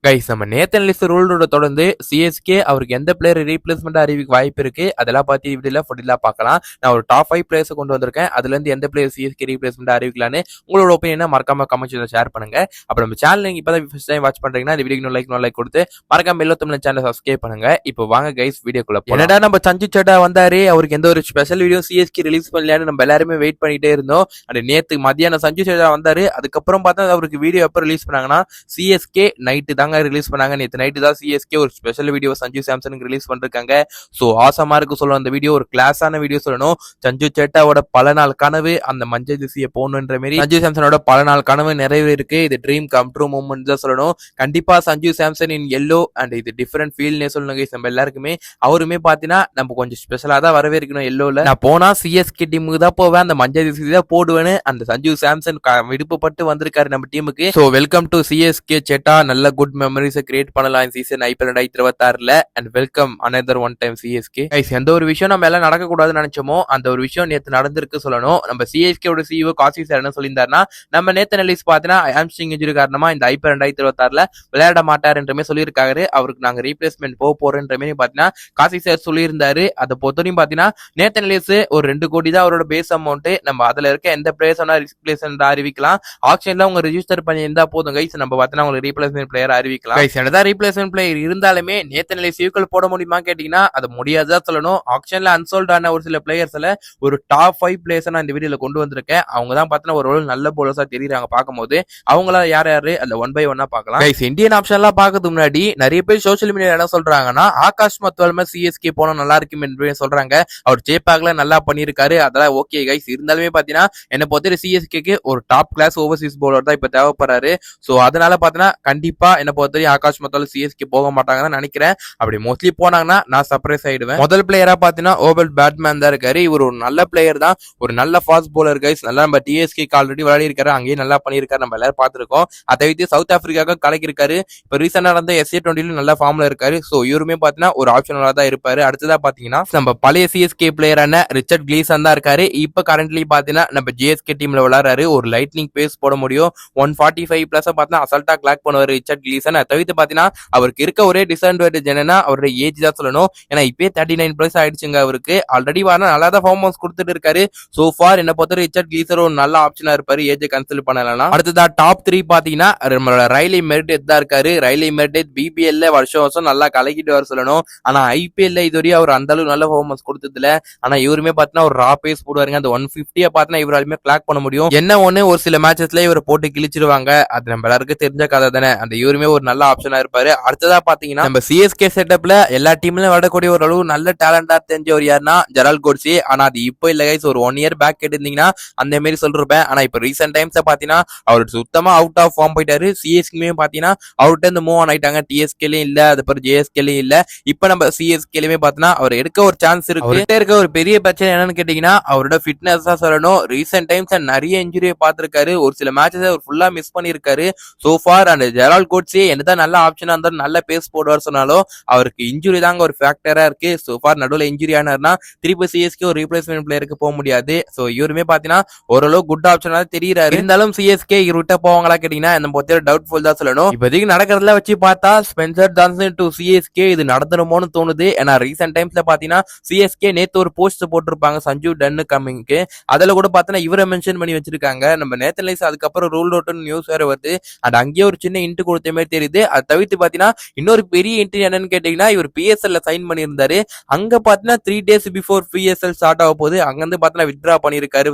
Guys நம்ம Nathan list ரூலோட தொடர்ந்து CSK அவருக்கு எந்த பிளேயர் ரீப்ளேஸ்மெண்ட் அறிவிக்க வாய்ப்பு இருக்கு அதெல்லாம் பார்த்து வீடியோல ஃபுல்லா பார்க்கலாம். நான் ஒரு டாப் 5 பிளேயர்ஸ் கொண்டு வந்திருக்கேன். அதுல இருந்து எந்த பிளேயர் சிஎஸ்கே ரீப்ளேஸ்மெண்ட் அறிவிக்கலான்னு உங்களோட ஒப்பீனியனை மறக்காம கமெண்ட்ஸ்ல ஷேர் பண்ணுங்க. அப்புறம் நம்ம சேனல் நீங்க இப்பதான் ஃபர்ஸ்ட் டைம் வாட்ச் பண்றீங்கன்னா இந்த வீடியோக்கு லைக் கொடுத்து மறக்காம எல்லோத்தமிழ் சேனல் சப்ஸ்கிரைப் பண்ணுங்க. இப்போ வாங்க கைஸ் வீடியோக்குள்ள போலாம். என்னடா நம்ம சஞ்சு சேட்டா வந்தாரு, அவருக்கு எந்த ஒரு ஸ்பெஷல் வீடியோ சிஎஸ்கே ரிலீஸ் பண்ணலான்னு நம்ம எல்லாருமே வெயிட் பண்ணிட்டே இருந்தோம். அந்த நேத்து மத்தியானம் சஞ்சு சேட்டா வந்தாரு. அதுக்கப்புறம் பார்த்தா அவருக்கு வீடியோ எப்போ ரிலீஸ் பண்ணாங்கன்னா சிஎஸ்கே நைட்டு தாங்க ரிலீஸ் பண்ணாங்க. நேற்று நைட்டு தான் சிஎஸ்கே ஒரு ஸ்பெஷல் வீடியோ சஞ்சு சாம்சனுக்கு ரிலீஸ் பண்ணிருக்காங்க. ஸோ ஆசமா இருக்கு சொல்லணும். அந்த வீடியோ ஒரு கிளாஸான வீடியோ சொல்லணும். சஞ்சு சேட்டாவோட பல நாள் கனவு அந்த மஞ்சள் ஜெர்சியை போகணுன்ற மாதிரி சஞ்சு சாம்சனோட பல நாள் கனவு நிறைவேறிருக்கு. இது ட்ரீம் கம் ட்ரூ மூமெண்ட் தான் சொல்லணும். கண்டிப்பா சஞ்சு சாம்சன் இன் எல்லோ அண்ட் இது டிஃபரெண்ட் ஃபீல்னே சொல்லணும். நம்ம எல்லாருக்குமே அவருமே பாத்தீங்கன்னா நம்ம கொஞ்சம் ஸ்பெஷலா தான் வரவேற்கணும். எல்லோல நான் போனா சிஎஸ்கே டீமுக்கு தான் போவேன், அந்த மஞ்சள் ஜெர்சி தான் போடுவேன்னு அந்த சஞ்சு சாம்சன் விடுப்பப்பட்டு வந்திருக்காரு நம்ம டீமுக்கு. ஸோ வெல்கம் டு சிஎஸ்கே சேட்டா. நல்ல குட் மெமரிஸை கிரியேட் பண்ணலாம் season IPL 2026 and welcome another one time CSK. எந்த ஒரு விஷயம் நம்ம எல்லாம் நடக்கக்கூடாதுன்னு நினைச்சோமோ அந்த ஒரு விஷயம் நேற்று நடந்திருக்கு சொல்லணும். நம்ம சிஎஸ்கேவோட சிஇஓ காசி சார் என்ன சொல்லியிருந்தாருன்னா, நம்ம நேத்து நிலைஸ் பார்த்தீங்கன்னா ஹாம்ஸ்ட்ரிங் இன்ஜுரி காரணமா இந்த ஐபிஎல் 2026 விளையாட மாட்டார் என்றமே சொல்லியிருக்காரு. அவருக்கு நாங்க ரீப்ளேஸ்மெண்ட் போறோன்ற மாதிரி பாத்தீங்கன்னா காசி சார் சொல்லியிருந்தாரு. அதை பொறுத்தவரையும் பாத்தீங்கன்னா நேத்து நிலைஸ் ஒரு 2 கோடி தான் அவரோட பேஸ் அமௌண்ட். நம்ம அதுல இருக்க எந்த பிளேயர்ஸ் ரீப்ளேஸ்மெண்ட் அறிவிக்கலாம். ஆக்ஷன்ல அவங்க ரெஜிஸ்டர் பண்ணி இருந்தா போதும் கைஸ், நம்ம பார்த்தீங்கன்னா உங்களுக்கு ரீப்ளேஸ்மெண்ட் பிளேயர் அறிவிக்கலாம். என்னதான் ரீப்ளேஸ்மெண்ட் பிளேயர் இருந்தாலுமே நேத்து நிலை சீக்கிரம் போட முடியுமா கேட்டீங்கன்னா அது முடியாதுதான் சொல்லணும். ஆக்ஷன்ல அன்சோல்ட் ஆன ஒரு சில பிளேயர்ஸ்ல ஒரு டாப் 5 பிளேயர்ஸ் நான் இந்த வீடியோல கொண்டு வந்திருக்கேன். அவங்க தான் பார்த்தீங்கன்னா ஒரு நல்ல போலர்ஸா தெரியுறாங்க பார்க்கும்போது. அவங்கள யார் யாரு அதுல 1 by 1 பார்க்கலாம். இந்தியன் ஆப்ஷன் எல்லாம் பார்க்கறதுக்கு முன்னாடி நிறைய பேர் சோசியல் மீடியா என்ன சொல்றாங்கன்னா, ஆகாஷ் மத்வால்மா சிஎஸ்கே போனா நல்லா இருக்கும் என்று சொல்றாங்க. அவர் ஜேபாக்ல நல்லா பண்ணிருக்காரு, அதெல்லாம் ஓகே கைஸ். இருந்தாலுமே பாத்தீங்கன்னா என்ன பொறுத்த சிஎஸ்கேக்கு ஒரு டாப் கிளாஸ் ஓவர்சீஸ் பவுலர் தான் இப்ப தேவைப்படுறாரு. சோ அதனால பாத்தீங்கன்னா கண்டிப்பா என்ன பொறுத்த ஆகாஷ் மத்தாலும் சிஎஸ்கே போக மாட்டாங்கன்னு நினைக்கிறேன். அப்படி மோஸ்ட்லி போனாங்கன்னா நான் சர்ப்ரைஸ் ஆயிடுவேன். முதல் பிளேயரா பாத்தீங்கன்னா ஓவல் பேட்மேன் தான் இருக்காரு. இவர் ஒரு நல்ல பிளேயர் தான், ஒரு நல்ல ஃபாஸ்ட் பவுலர் கைஸ். நல்லா நம்ம டிஎஸ்கே ஆல்ரெடி விளையாடி இருக்காரு, அங்கேயும் நல்லா பண்ணியிருக்காரு, நம்ம எல்லாரும் பார்த்திருக்கோம். அதை வைத்து சவுத் ஆப்பிரிக்காக கலக்கிருக்காரு. இப்ப ரீசெண்டா நடந்த SA20 நல்ல ஃபார்ம்ல இருக்காரு. சோ இவருமே பாத்தீங்கன்னா ஒரு ஆப்ஷனலா தான் இருப்பாரு. அடுத்ததா பாத்தீங்கன்னா நம்ம பழைய சிஎஸ்கே பிளேயரான ரிச்சர்ட் கிளீசன் தான் இருக்காரு. இப்ப கரண்ட்லி பாத்தீங்கன்னா நம்ம ஜிஎஸ்கே டீம்ல விளையாடுறாரு. ஒரு லைட்னிங் பேஸ் போட முடியும். 145 பிளஸ் பாத்தீங்கன்னா அசல்ட்டா கிளாக் பண்ணுவாரு ரிச்சர்ட் கிளீசன். அதை தவிர்த்து பாத்தீங்கன்னா அவருக்கு இருக்க ஒரே டிஸ்அட்வான்டேஜ் என்னன்னா அவருடைய ஏஜ் தான் சொல்லணும். ஏன்னா இப்பயே 39 பிளஸ் ஆயிடுச்சுங்க அவருக்கு. ஆல்ரெடி வர நல்லா தான் பர்ஃபார்மன்ஸ் கொடுத்துட்டு இருக்காரு. சோ ஃபார் என்ன பொறுத்த ரிச்சர்ட் கிளீசர் ஒரு நல்ல ஆப்ஷனா இருப்பாரு ஏஜ் கன்சிடர் பண்ணலாம். அடுத்ததா டாப் 3 பாத்தீங்கன்னா நம்மளோட ரைலி மெர்டெத் தான் இருக்காரு. ரைலி மெர்டெத் பிபிஎல்ல வருஷம் நல்லா கலக்கிட்டு வர சொல்லணும். ஆனா ஐபிஎல்ல இதுவரையும் அவர் அந்த அளவு நல்ல பர்ஃபார்மன்ஸ் கொடுத்ததுல. ஆனா இவருமே பாத்தீங்கன்னா ஒரு ரா பேஸ் போடுவாருங்க. அந்த 150 பாத்தீங்கன்னா இவராலுமே கிளாக் பண்ண முடியும். என்ன ஒண்ணு ஒரு சில மேட்சஸ்ல இவர் போட்டு கிழிச்சிருவாங்க, அது நம்ம எல்லாருக்கும் தெரிஞ்ச கதை தானே. அந்த இவருமே ஒரு நல்ல ஆப்ஷனா இருப்பாரு. அடுத்ததா பாத்தீங்கன்னா நம்ம சிஎஸ்கே செட்டப்ல எல்லா டீம்லயும் விளையாடக்கூடிய ஒரு அளவு நல்ல டேலண்டா தெரிஞ்சவர் யாருன்னா ஜெரால் கோட்ஸே. ஆனா அது இப்போ இல்ல கைஸ், ஒரு 1 year பேக் கேட்டிருந்தீங்கன்னா அந்த மாதிரி சொல்லிருப்பேன். ஆனா இப்ப ரீசெண்ட் டைம்ஸ் பாத்தீங்கன்னா அவர் சுத்தமா அவுட் ஆஃப் ஃபார்ம் போயிட்டாரு. சிஎஸ்கேலயும் பாத்தீங்கன்னா அவுட் இருந்து மூவ் ஆன் ஆயிட்டாங்க. டிஎஸ்கேலயும் இல்ல, அது பிறகு ஜேஎஸ்கேலயும் இல்ல. இப்ப நம்ம சிஎஸ்கேலயுமே பாத்தீங்கன்னா அவர் எடுக்க ஒரு சான்ஸ் இருக்கு. இருக்க ஒரு பெரிய பிரச்சனை என்னன்னு கேட்டீங்கன்னா அவரோட ஃபிட்னஸ் தான் சொல்லணும். ரீசெண்ட் டைம்ஸ் நிறைய இன்ஜுரியை பார்த்திருக்காரு. ஒரு சில மேட்சஸ் அவர் ஃபுல்லா மிஸ் பண்ணிருக்காரு. சோ ஃபார் அந்த ஜெரால் கோட்ஸே என்னதான் நல்ல ஆப்ஷனா இருந்தாலும் நல்ல பேஸ் போடுவார் சொன்னாலும் அவருக்கு இன்ஜுரி தாங்க ஒரு ஃபேக்டரா இருக்கு. சோ ஃபார் நடுவில் இன்ஜுரி ஆனார்னா திருப்பி சிஎஸ்கே ஒரு ரீப்ளேஸ்மெண்ட் பிளேயருக்கு போக முடியாது. சோ இவருமே பாத்தீங்கன்னா ஓரளவு குட் ஆப்ஷனா தெரியுறாரு. இருந்தாலும் சிஎஸ்கே இவர்கிட்ட போவாங்களா கேட்டீங்கன்னா என்ன பொறுத்த டவுட்ஃபுல் தான் சொல்லணும். இப்போதைக்கு நடக்கிறதுல வச்சு பார்த்தா ஸ்பென்சர் ஜான்சன் டு சிஎஸ்கே இது நடந்துருமோன்னு தோணுது. ஏன்னா ரீசெண்ட் டைம்ஸ்ல பாத்தீங்கன்னா சிஎஸ்கே நேத்து ஒரு போஸ்ட் போட்டிருப்பாங்க சஞ்சு டன்னு கம்மிங்க்கு. அதுல கூட பாத்தீங்கன்னா இவரை மென்ஷன் பண்ணி வச்சிருக்காங்க. நம்ம நேத்து லைஸ் அதுக்கப்புறம் ரூல் அவுட் நியூஸ் வேற வருது. அண்ட் அங்கேயே ஒரு சின்ன இன்ட்டு கொடுத்த மாதிரி தெரியுது. அதை தவிர்த்து பாத்தீங்கன்னா இன்னொரு பெரிய இன்ட்டு என்னன்னு கேட்டீங்கன்னா இவர் பிஎஸ்எல்ல சைன் பண்ணியிருந்தாரு. அங்க பாத்தீங்கன்னா 3 days பிஃபோர் பிஎஸ்எல் ஸ்டார்ட் ஆக போகுது. அங்க இருந்து பாத்தீங்கன்னா வித்ரா பண்ணிருக்காரு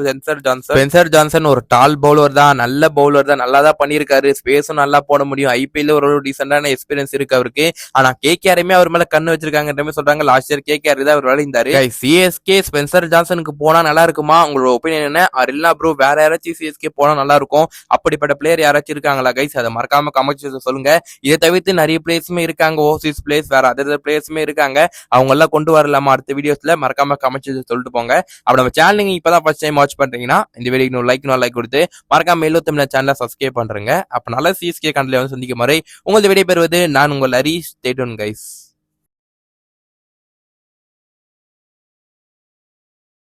ஸ்பென்சர் ஜான்சன். ஒரு டால் பவுலர் தான், நல்ல பவுலர் தான், நல்லா தான் பண்ணிருக்காரு. ஸ்பேஸும் நல்லா போட முடியும். ஐபிஎல் ஒரு டீசென்டான எக்ஸ்பீரியன்ஸ் இருக்கு அவருக்கு. ஆனா கேகேஆருமே அவர் மேல கண்ணு வச்சிருக்காங்க சொல்றாங்க. லாஸ்ட் இயர் கேகேஆர் தான் அவர் விளையாண்டாரு. சிஎஸ்கே ஸ்பென்சர் ஜான்சனுக்கு போனா நல்லா இருக்குமா? உங்களோட ஒப்பீனியன் என்ன? இல்ல ப்ரோ வேற யாராச்சும் சிஎஸ்கே போனா நல்லா இருக்கும், அப்படிப்பட்ட பிளேயர் யாராச்சும் இருக்காங்களா கைஸ்? அதை மறக்காம கமெண்ட் சொல்லுங்க. இதை தவிர்த்து நிறைய பிளேயர்ஸுமே இருக்காங்க, ஓவர்சீஸ் பிளேயர்ஸ் வேற அதர் பிளேயர்ஸுமே இருக்காங்க. அவங்க எல்லாம் கொண்டு வரலாமா அடுத்த வீடியோஸ்ல? மறக்காம கமெண்ட் சொல்லிட்டு போங்க. அப்ப நம்ம சேனல் நீங்க இப்பதான் ஃபர்ஸ்ட் டைம் வாட்ச் பண்றீங்கன்னா இந்த வீடியோ லைக் கொடுத்து மறக்காம எல்லோத்தமிழ் சேனலை சப்ஸ்கிரைப் பண்றேங்க. அப்ப நல்ல சிஎஸ்கே கண்டல வந்து சந்திக்கும் வரை உங்களது விடை பெறுவது நான் உங்கள் ஹரி. Stay tune guys.